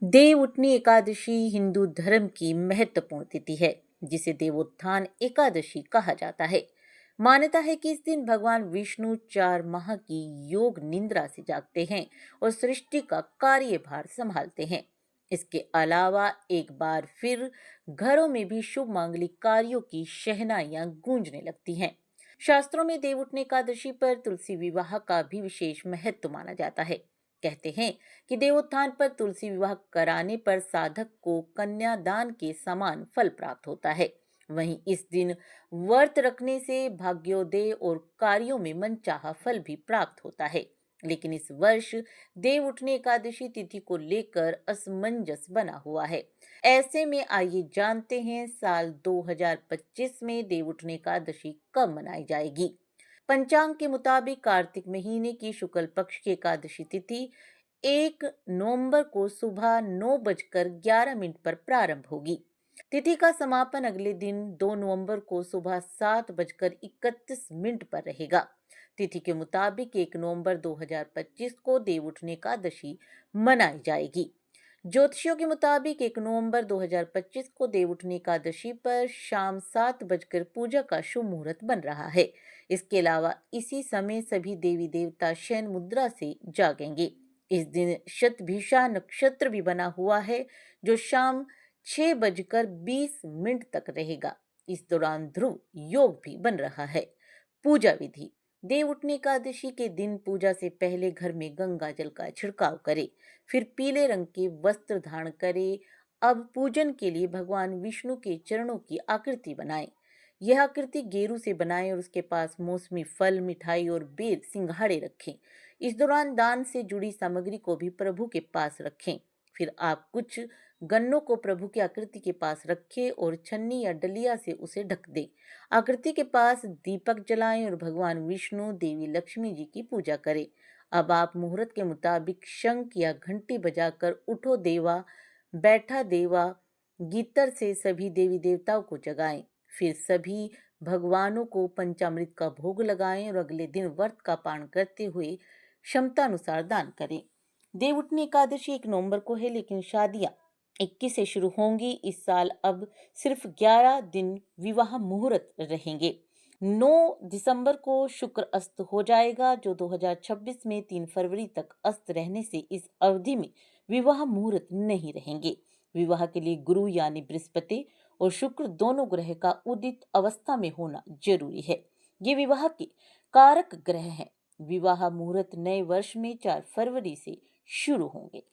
देवउठनी एकादशी हिंदू धर्म की महत्वपूर्ण तिथि है, जिसे देवोत्थान एकादशी कहा जाता है। मान्यता है कि इस दिन भगवान विष्णु 4 माह की योग निद्रा से जागते हैं और सृष्टि का कार्यभार संभालते हैं। इसके अलावा एक बार फिर घरों में भी शुभ मांगलिक कार्यों की शहनाइयां गूंजने लगती हैं। शास्त्रों में देवउठनी एकादशी पर तुलसी विवाह का भी विशेष महत्व माना जाता है। कहते हैं कि देवोत्थान पर तुलसी विवाह कराने पर साधक को कन्यादान के समान फल प्राप्त होता है। वहीं इस दिन व्रत रखने से भाग्योदय और कार्यों में मनचाहा फल भी प्राप्त होता है। लेकिन इस वर्ष देव उठनी एकादशी तिथि को लेकर असमंजस बना हुआ है। ऐसे में आइए जानते हैं साल 2025 में देव उठनी एकादशी कब मनाई जाएगी। पंचांग के मुताबिक कार्तिक महीने की शुक्ल पक्ष की एकादशी तिथि 1 नवंबर को सुबह 9:11 पर प्रारंभ होगी। तिथि का समापन अगले दिन 2 नवंबर को सुबह 7:31 पर रहेगा। तिथि के मुताबिक 1 नवंबर 2025 को देवउठनी एकादशी मनाई जाएगी। ज्योतिषियों के मुताबिक 1 नवंबर 2025 को देवउठनी एकादशी पर शाम 7 बजकर पूजा का शुभ मुहूर्त बन रहा है। इसके अलावा इसी समय सभी देवी देवता शयन मुद्रा से जागेंगे। इस दिन शतभिषा नक्षत्र भी बना हुआ है, जो शाम 6:20 तक रहेगा। इस दौरान ध्रुव योग भी बन रहा है। पूजा विधि। देवउठनी एकादशी के दिन पूजा से पहले घर में गंगा जल का छिड़काव करें, फिर पीले रंग के वस्त्र धारण करें। अब पूजन के लिए भगवान विष्णु के चरणों की आकृति बनाएं। यह आकृति गेरू से बनाएं और उसके पास मौसमी फल, मिठाई और बेल सिंघाड़े रखें। इस दौरान दान से जुड़ी सामग्री को भी प्रभु के पास रखें। फिर आप कुछ गन्नों को प्रभु की आकृति के पास रखें और छन्नी या डलिया से उसे ढक दें। आकृति के पास दीपक जलाएं और भगवान विष्णु, देवी लक्ष्मी जी की पूजा करें। अब आप मुहूर्त के मुताबिक शंख या घंटी बजाकर उठो देवा, बैठा देवा गीतर से सभी देवी देवताओं को जगाएं। फिर सभी भगवानों को पंचामृत का भोग लगाएं और अगले दिन व्रत का पारण करते हुए क्षमतानुसार दान करें। देवउठनी एकादशी 1 नवंबर को है, लेकिन शादियां 21 से शुरू होंगी। इस साल अब सिर्फ 11 दिन विवाह मुहूर्त रहेंगे। 9 दिसंबर को शुक्र अस्त हो जाएगा, जो 2026 में 3 फरवरी तक अस्त रहने से इस अवधि में विवाह मुहूर्त नहीं रहेंगे। विवाह के लिए गुरु यानी बृहस्पति और शुक्र दोनों ग्रह का उदित अवस्था में होना जरूरी है। ये विवाह के कारक ग्रह हैं। विवाह मुहूर्त नए वर्ष में 4 फरवरी से शुरू होंगे।